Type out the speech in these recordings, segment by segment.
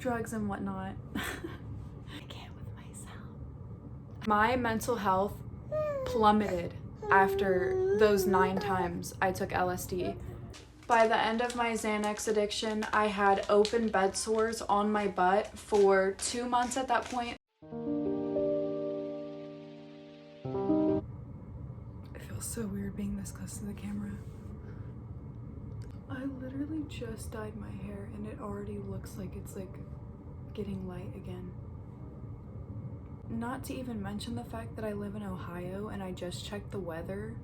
drugs and whatnot. I can't with myself. My mental health plummeted after those 9 times I took LSD. By the end of my Xanax addiction, I had open bed sores on my butt for 2 months at that point. It feels so weird being this close to the camera. I literally just dyed my hair and it already looks like it's like getting light again. Not to even mention the fact that I live in Ohio and I just checked the weather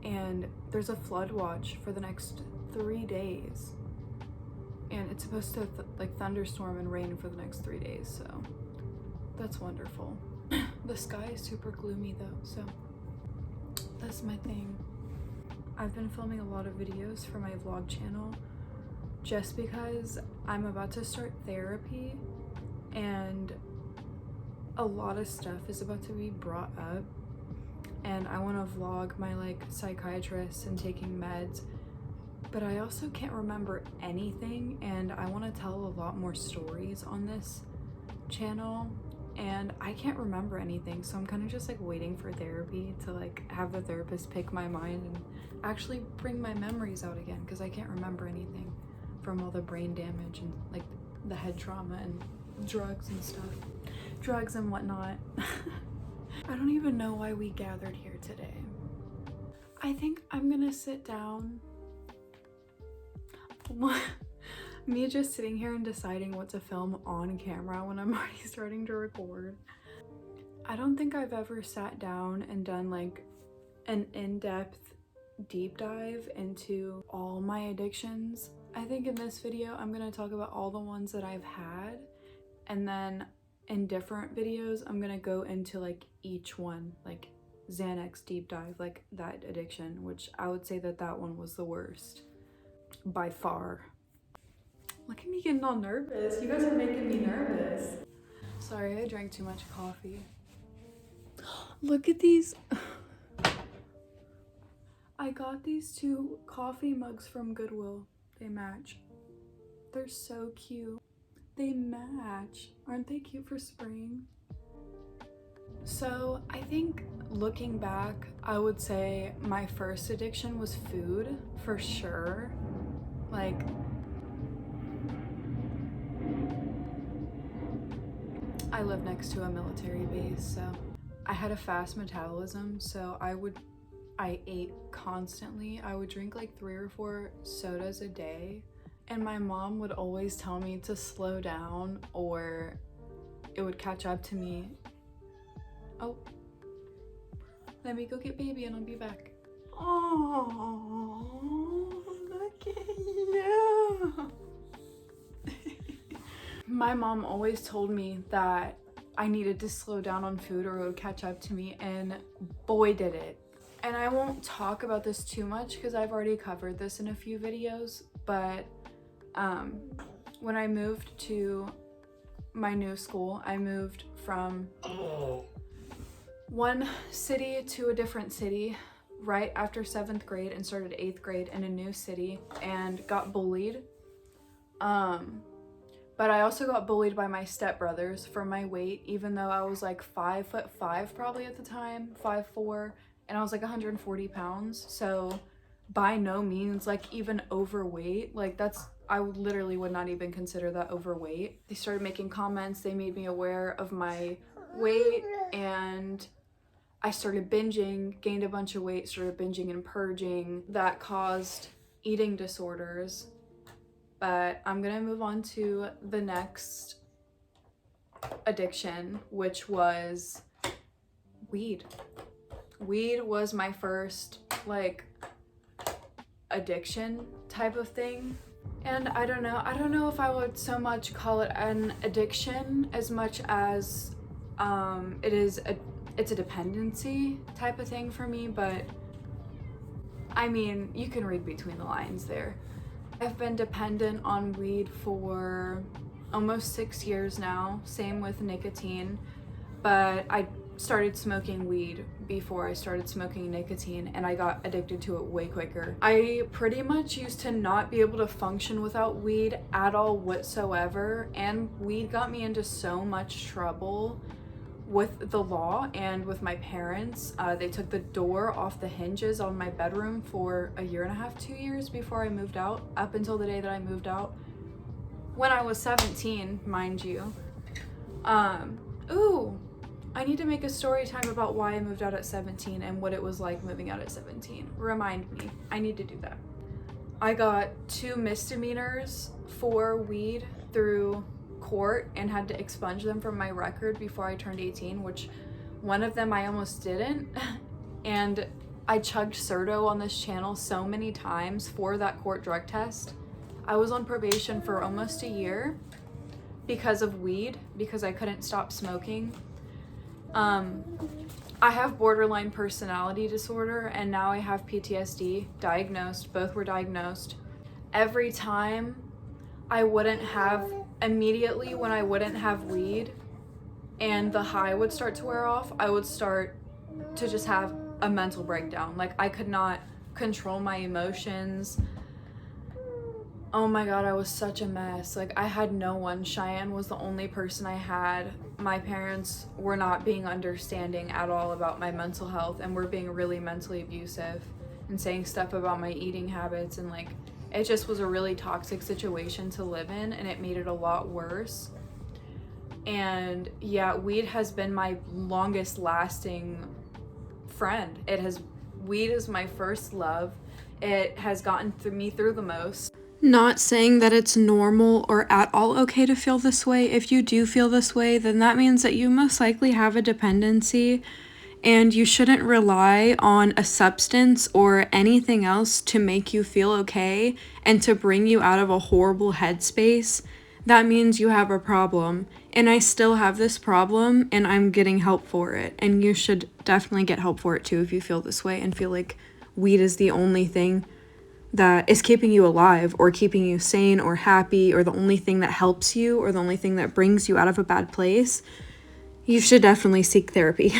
and there's a flood watch for the next 3 days. And it's supposed to like thunderstorm and rain for the next 3 days, so that's wonderful. The sky is super gloomy though, so that's my thing. I've been filming a lot of videos for my vlog channel just because I'm about to start therapy and a lot of stuff is about to be brought up and I want to vlog my like psychiatrist and taking meds, but I also can't remember anything and I want to tell a lot more stories on this channel and I can't remember anything, so I'm kind of just like waiting for therapy to like have the therapist pick my mind and actually bring my memories out again because I can't remember anything from all the brain damage and like the head trauma and drugs and stuff. Drugs and whatnot. I don't even know why we gathered here today. I think I'm gonna sit down. Me just sitting here and deciding what to film on camera when I'm already starting to record. I don't think I've ever sat down and done like an in-depth deep dive into all my addictions. I think in this video I'm gonna talk about all the ones that I've had, and then in different videos I'm gonna go into like each one, like Xanax deep dive, like that addiction, which I would say that that one was the worst by far. Look at me getting all nervous. You guys are making me nervous. Sorry, I drank too much coffee. Look at these. I got these 2 coffee mugs from Goodwill. They match. They're so cute. They match. Aren't they cute for spring? So I think looking back, I would say my first addiction was food for sure. Like, I live next to a military base, so I had a fast metabolism, so I ate constantly. I would drink like 3 or 4 sodas a day, and my mom would always tell me to slow down or it would catch up to me. Oh, let me go get baby and I'll be back. Oh, look at you. My mom always told me that I needed to slow down on food or it would catch up to me, and boy did it. And I won't talk about this too much because I've already covered this in a few videos, but when I moved to my new school, I moved from one city to a different city right after 7th grade and started 8th grade in a new city and got bullied. But I also got bullied by my stepbrothers for my weight, even though I was like 5'5" probably at the time, 5'4", and I was like 140 pounds. So by no means like even overweight. Like I literally would not even consider that overweight. They started making comments, they made me aware of my weight, and I started binging, gained a bunch of weight, started binging and purging. That caused eating disorders. But I'm gonna move on to the next addiction, which was weed. Weed was my first like addiction type of thing. And I don't know if I would so much call it an addiction as much as it's a dependency type of thing for me, but I mean, you can read between the lines there. I've been dependent on weed for almost 6 years now, same with nicotine, but started smoking weed before I started smoking nicotine, and I got addicted to it way quicker. I pretty much used to not be able to function without weed at all whatsoever, and weed got me into so much trouble with the law and with my parents. They took the door off the hinges on my bedroom for a year and a half, 2 years before I moved out, up until the day that I moved out. When I was 17, mind you. Ooh, I need to make a story time about why I moved out at 17 and what it was like moving out at 17. Remind me, I need to do that. I got 2 misdemeanors for weed through court and had to expunge them from my record before I turned 18, which one of them I almost didn't. And I chugged Serto on this channel so many times for that court drug test. I was on probation for almost a year because of weed, because I couldn't stop smoking. I have borderline personality disorder, and now I have PTSD, diagnosed. Both were diagnosed. Every time I wouldn't have, immediately when I wouldn't have weed and the high would start to wear off, I would start to just have a mental breakdown. Like, I could not control my emotions. Oh my god, I was such a mess. Like, I had no one. Cheyenne was the only person I had. My parents were not being understanding at all about my mental health and were being really mentally abusive and saying stuff about my eating habits, and like, it just was a really toxic situation to live in, and it made it a lot worse. And yeah, weed has been my longest lasting friend. Weed is my first love. It has gotten me through the most. Not saying that it's normal or at all okay to feel this way. If you do feel this way, then that means that you most likely have a dependency, and you shouldn't rely on a substance or anything else to make you feel okay and to bring you out of a horrible headspace. That means you have a problem. And I still have this problem, and I'm getting help for it. And you should definitely get help for it too if you feel this way and feel like weed is the only thing that is keeping you alive or keeping you sane or happy, or the only thing that helps you, or the only thing that brings you out of a bad place. You should definitely seek therapy.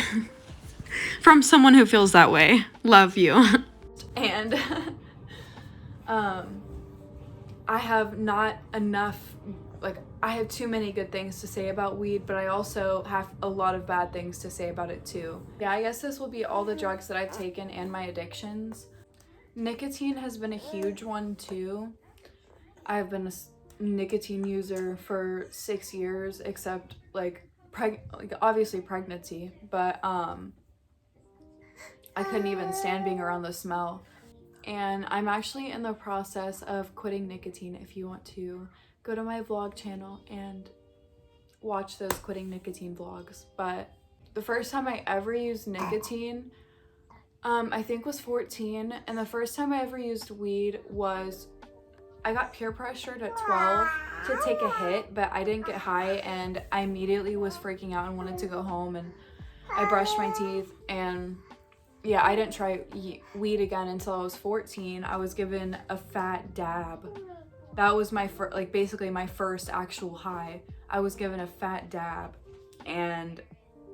From someone who feels that way. Love you. And I have not enough, like, I have too many good things to say about weed, but I also have a lot of bad things to say about it too. Yeah, I guess this will be all the drugs that I've taken and my addictions. Nicotine has been a huge one too. I've been a nicotine user for 6 years, except like obviously pregnancy, but I couldn't even stand being around the smell. And I'm actually in the process of quitting nicotine. If you want to go to my vlog channel and watch those quitting nicotine vlogs. But the first time I ever used nicotine, I think was 14, and the first time I ever used weed was, I got peer pressured at 12 to take a hit, but I didn't get high, and I immediately was freaking out and wanted to go home, and I brushed my teeth, and yeah, I didn't try weed again until I was 14. I was given a fat dab. That was my basically my first actual high. I was given a fat dab, and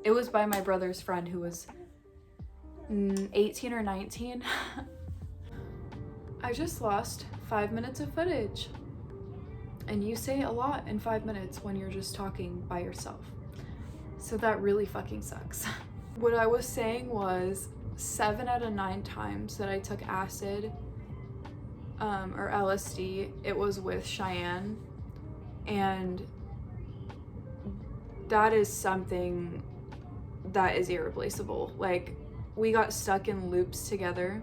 it was by my brother's friend who was 18 or 19. I just lost 5 minutes of footage. And you say a lot in 5 minutes when you're just talking by yourself. So that really fucking sucks. What I was saying was 7 out of 9 times that I took acid or LSD, it was with Cheyenne. And that is something that is irreplaceable. Like, we got stuck in loops together.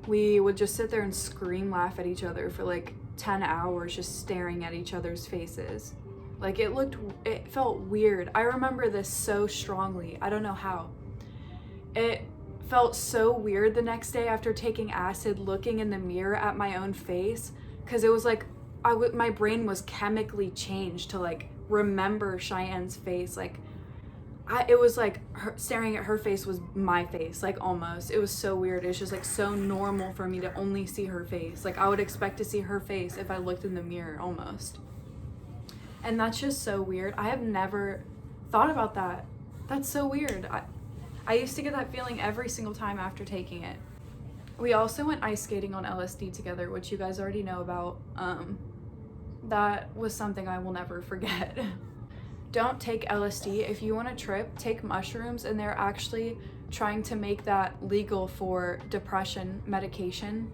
We would just sit there and scream, laugh at each other for like 10 hours, just staring at each other's faces. Like, it felt weird. I remember this so strongly. I don't know how. It felt so weird the next day after taking acid, looking in the mirror at my own face, because it was like my brain was chemically changed to like remember Cheyenne's face. Like, it was like staring at her face was my face, like, almost. It was so weird. It was just like so normal for me to only see her face. Like, I would expect to see her face if I looked in the mirror, almost. And that's just so weird. I have never thought about that That's so weird. I used to get that feeling every single time after taking it. We also went ice skating on LSD together, which you guys already know about. That was something I will never forget. Don't take LSD. If you want to trip, take mushrooms, and they're actually trying to make that legal for depression medication,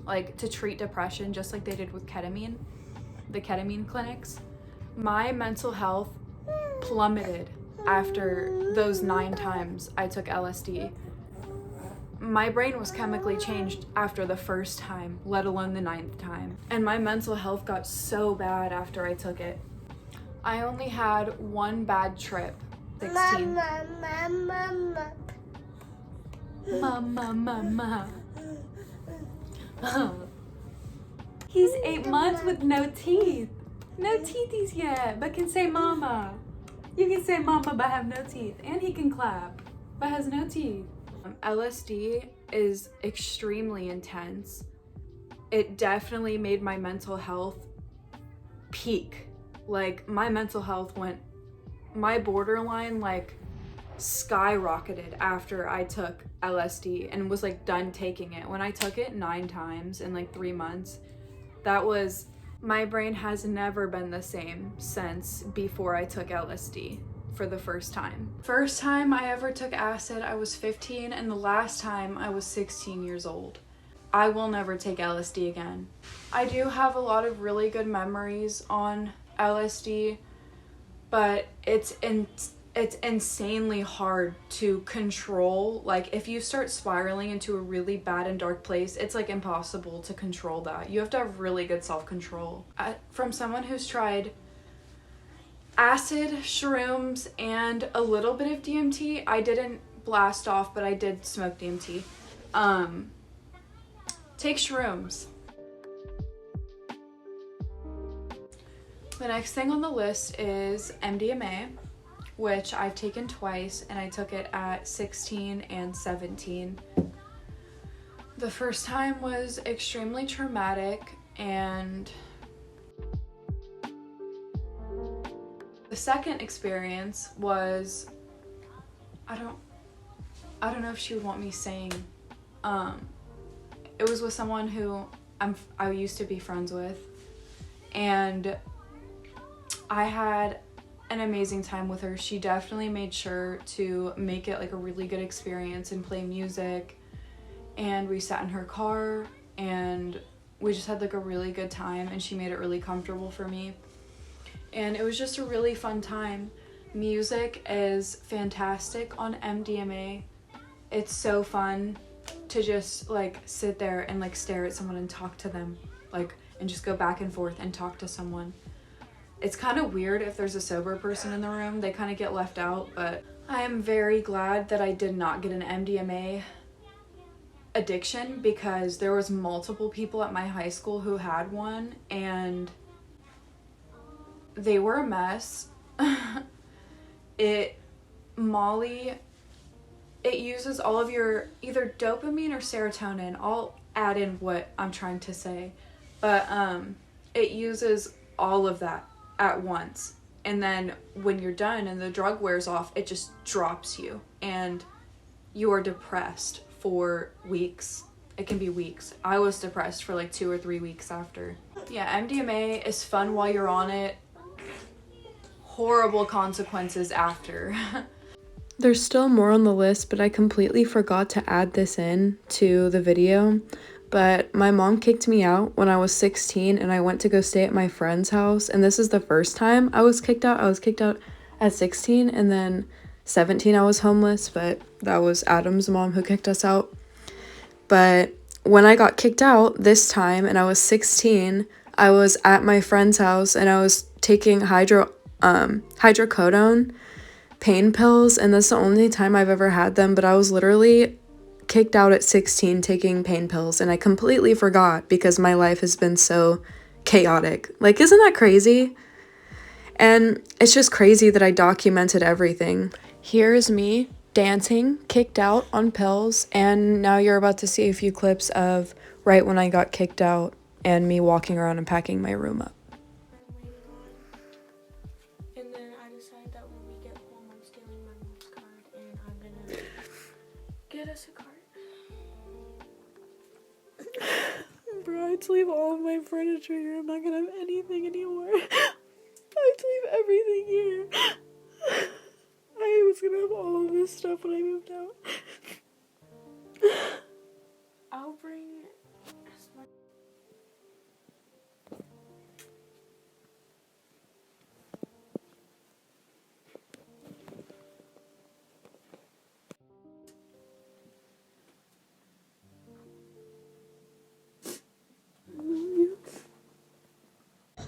like to treat depression, just like they did with ketamine, the ketamine clinics. My mental health plummeted after those 9 times I took LSD. My brain was chemically changed after the first time, let alone the 9th time. And my mental health got so bad after I took it. I only had one bad trip. 16. Mama. He's 8 months with no teeth. No teethies yet, but can say mama. You can say mama but have no teeth. And he can clap, but has no teeth. LSD is extremely intense. It definitely made my mental health peak. Like, my mental health went, my borderline like skyrocketed after I took LSD and was like done taking it. When I took it 9 times in like 3 months, that was, my brain has never been the same since before I took LSD for the first time. First time I ever took acid, I was 15, and the last time I was 16 years old. I will never take LSD again. I do have a lot of really good memories on LSD, but it's insanely hard to control. Like, if you start spiraling into a really bad and dark place, it's like impossible to control that. You have to have really good self-control. From someone who's tried acid, shrooms, and a little bit of DMT. I didn't blast off, but I did smoke DMT. Take shrooms. The next thing on the list is MDMA, which I've taken twice, and I took it at 16 and 17. The first time was extremely traumatic, and the second experience was, I don't know if she would want me saying, it was with someone who I used to be friends with, and I had an amazing time with her. She definitely made sure to make it like a really good experience and play music, and we sat in her car and we just had like a really good time, and she made it really comfortable for me, and it was just a really fun time. Music is fantastic on MDMA. It's so fun to just like sit there and like stare at someone and talk to them, like, and just go back and forth and talk to someone. It's kind of weird if there's a sober person in the room. They kind of get left out, but I am very glad that I did not get an MDMA addiction, because there was multiple people at my high school who had one, and they were a mess. It uses all of your either dopamine or serotonin. I'll add in what I'm trying to say, but it uses all of that at once, and then when you're done and the drug wears off, it just drops you, and you are depressed for weeks. It can be weeks. I was depressed for like 2 or 3 weeks after. Yeah, MDMA is fun while you're on it. Horrible consequences after. There's still more on the list, but I completely forgot to add this in to the video. But my mom kicked me out when I was 16, and I went to go stay at my friend's house. And this is the first time I was kicked out. I was kicked out at 16, and then 17 I was homeless, but that was Adam's mom who kicked us out. But when I got kicked out this time and I was 16, I was at my friend's house, and I was taking hydrocodone pain pills, and that's the only time I've ever had them. But I was literally kicked out at 16 taking pain pills, and I completely forgot because my life has been so chaotic. Like, isn't that crazy? And it's just crazy that I documented everything. Here's me dancing, kicked out on pills, and now you're about to see a few clips of right when I got kicked out and me walking around and packing my room up. And then I decide that when we get home, I'm stealing my get us a cart. Bro, I had to leave all of my furniture here. I'm not gonna have anything anymore. I had to leave everything here. I was gonna have all of this stuff when I moved out. I'll bring as much.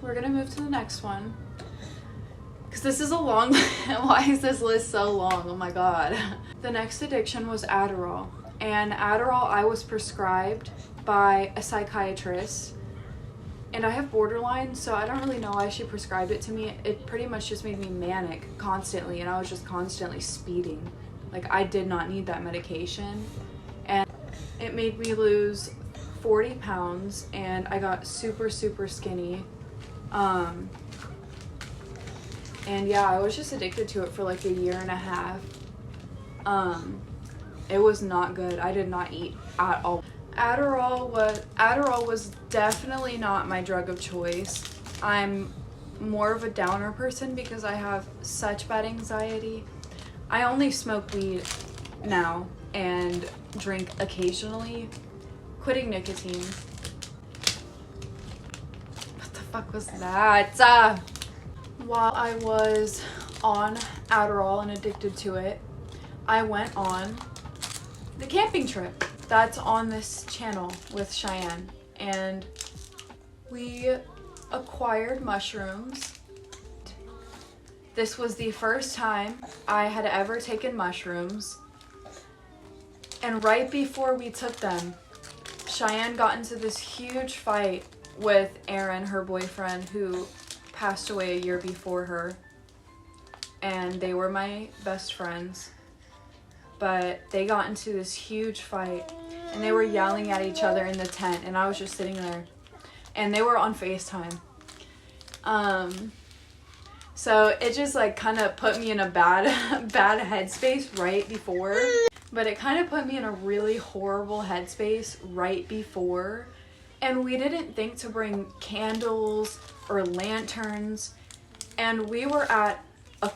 We're gonna move to the next one. Because this is a long why is this list so long? Oh my god. The next addiction was Adderall. And Adderall I was prescribed by a psychiatrist. And I have borderline, so I don't really know why she prescribed it to me. It pretty much just made me manic constantly, and I was just constantly speeding. Like, I did not need that medication. And it made me lose 40 pounds, and I got super, super skinny. And yeah, I was just addicted to it for like a year and a half. It was not good. I did not eat at all. Adderall was definitely not my drug of choice. I'm more of a downer person because I have such bad anxiety. I only smoke weed now and drink occasionally. Quitting nicotine. What the fuck was that? While I was on Adderall and addicted to it, I went on the camping trip that's on this channel with Cheyenne, and we acquired mushrooms. This was the first time I had ever taken mushrooms, and right before we took them, Cheyenne got into this huge fight with Aaron, her boyfriend, who passed away a year before her, and they were my best friends. But they got into this huge fight, and they were yelling at each other in the tent, and I was just sitting there, and they were on FaceTime. So it just like kind of put me in a bad headspace right before, but it kind of put me in a really horrible headspace right before, and we didn't think to bring candles or lanterns, and we were at a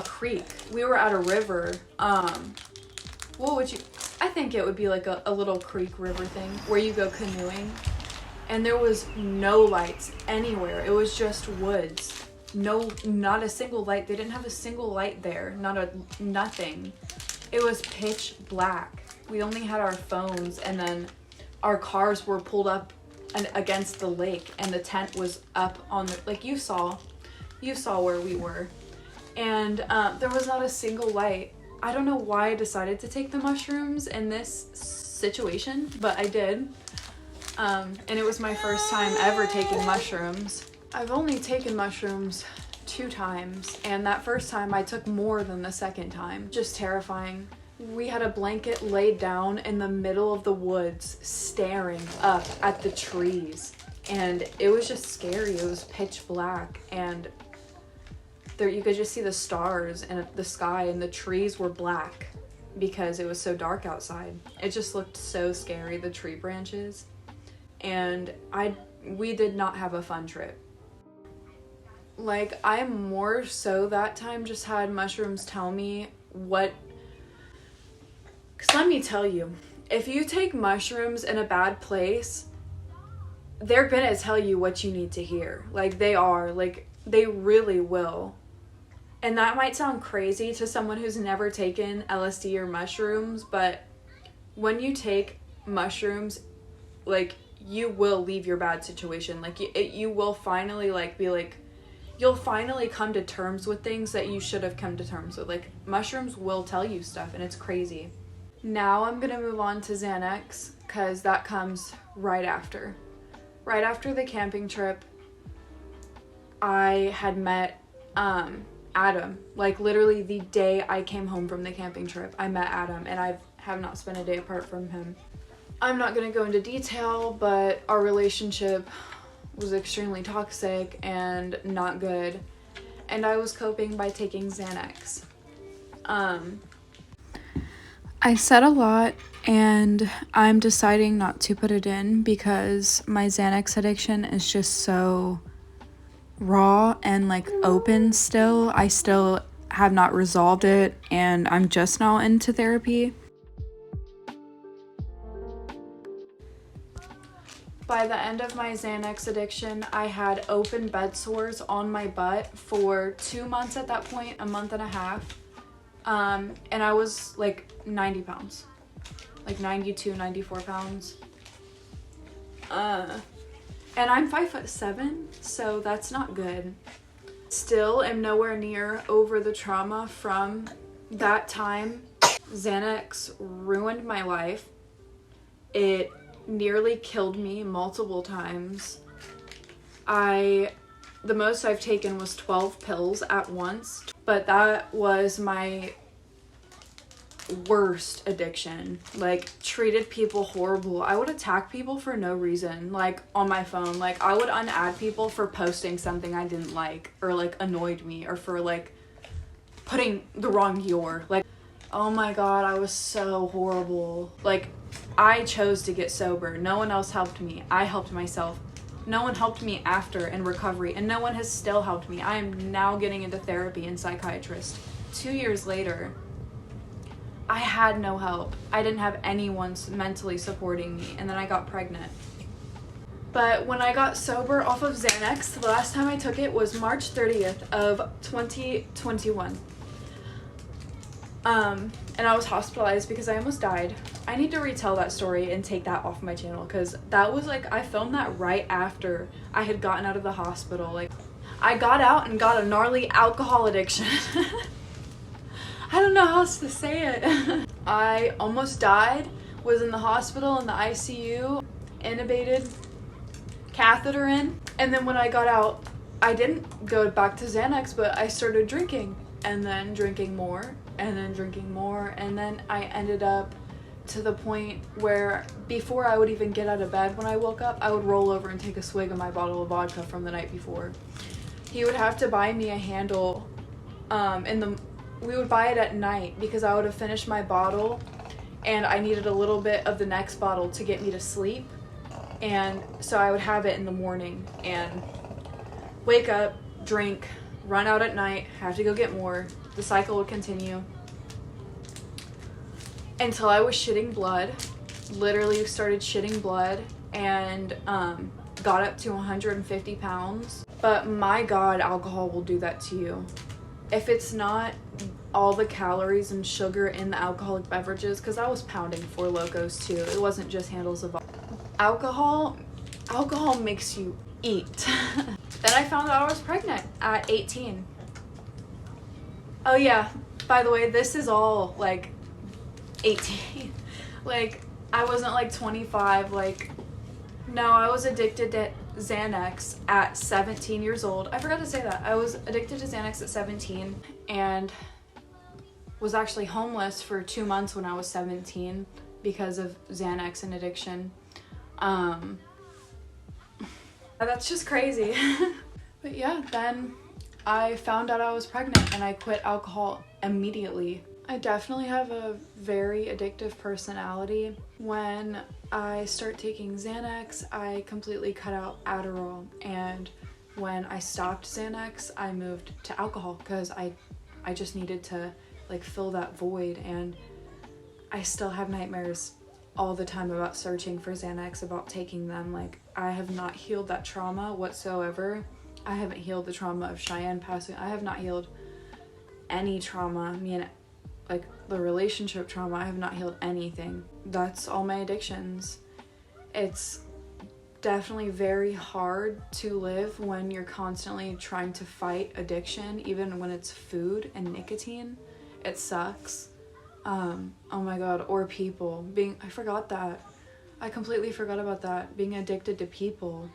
creek. We were at a river. What would you, I think it would be like a little creek river thing where you go canoeing, and there was no lights anywhere. It was just woods. Not a single light. They didn't have a single light there. Nothing. It was pitch black. We only had our phones, and then our cars were pulled up against the lake, and the tent was up on the, like you saw where we were, and there was not a single light. I don't know why I decided to take the mushrooms in this situation, but I did. And it was my first time ever taking mushrooms. I've only taken mushrooms 2 times, and that first time I took more than the second time. Just terrifying. We had a blanket laid down in the middle of the woods, staring up at the trees, and it was just scary. It was pitch black, and there you could just see the stars and the sky, and the trees were black because it was so dark outside. It just looked so scary, the tree branches, and we did not have a fun trip. Like, I more so that time just had mushrooms tell me what, because let me tell you, if you take mushrooms in a bad place, they're gonna tell you what you need to hear. Like, they really will. And that might sound crazy to someone who's never taken LSD or mushrooms, but when you take mushrooms, like, you will leave your bad situation. Like, you will finally, like, be like, you'll finally come to terms with things that you should have come to terms with. Like, mushrooms will tell you stuff, and it's crazy. Now I'm gonna move on to Xanax, because that comes right after. Right after the camping trip, I had met Adam. Like, literally the day I came home from the camping trip, I met Adam, and I have not spent a day apart from him. I'm not gonna go into detail, but our relationship was extremely toxic and not good, and I was coping by taking Xanax. I said a lot, and I'm deciding not to put it in because my Xanax addiction is just so raw and like open still. I still have not resolved it, and I'm just now into therapy. By the end of my Xanax addiction, I had open bed sores on my butt for 2 months at that point, a month and a half. And I was like 90 pounds, like 92, 94 pounds. And I'm 5'7", so that's not good. Still am nowhere near over the trauma from that time. Xanax ruined my life. It nearly killed me multiple times. The most I've taken was 12 pills at once, but that was my worst addiction. Like, treated people horrible. I would attack people for no reason, like on my phone. Like, I would unadd people for posting something I didn't like or like annoyed me, or for like putting the wrong your. Like, oh my god, I was so horrible. Like, I chose to get sober. No one else helped me. I helped myself. No one helped me after in recovery, and no one has still helped me. I am now getting into therapy and psychiatrist. 2 years later, I had no help. I didn't have anyone mentally supporting me, and then I got pregnant. But when I got sober off of Xanax, the last time I took it was March 30th of 2021. And I was hospitalized because I almost died. I need to retell that story and take that off my channel, because that was like, I filmed that right after I had gotten out of the hospital. Like, I got out and got a gnarly alcohol addiction. I don't know how else to say it. I almost died, was in the hospital in the ICU, intubated, catheter in, and then when I got out, I didn't go back to Xanax, but I started drinking, and then drinking more, and then drinking more, and then I ended up to the point where before I would even get out of bed when I woke up, I would roll over and take a swig of my bottle of vodka from the night before. He would have to buy me a handle, we would buy it at night because I would have finished my bottle and I needed a little bit of the next bottle to get me to sleep. And so I would have it in the morning and wake up, drink, run out at night, have to go get more. The cycle would continue until I was shitting blood, literally started shitting blood, and got up to 150 pounds. But my God, alcohol will do that to you. If it's not all the calories and sugar in the alcoholic beverages, because I was pounding Four Locos too. It wasn't just handles of alcohol. Alcohol makes you eat. Then I found out I was pregnant at 18. Oh yeah, by the way, this is all like 18. Like, I wasn't like 25. Like, no, I was addicted to Xanax at 17 years old. I forgot to say that. I was addicted to Xanax at 17 and was actually homeless for 2 months when I was 17 because of Xanax and addiction. That's just crazy. But yeah, then I found out I was pregnant and I quit alcohol immediately. I definitely have a very addictive personality. When I start taking Xanax, I completely cut out Adderall, and when I stopped Xanax, I moved to alcohol because I just needed to like fill that void, and I still have nightmares all the time about searching for Xanax, about taking them. Like, I have not healed that trauma whatsoever. I haven't healed the trauma of Cheyenne passing. I have not healed any trauma. Like the relationship trauma, I have not healed anything. That's all my addictions. It's definitely very hard to live when you're constantly trying to fight addiction, even when it's food and nicotine. It sucks. Oh my God, or people. I forgot that. I completely forgot about that. Being addicted to people.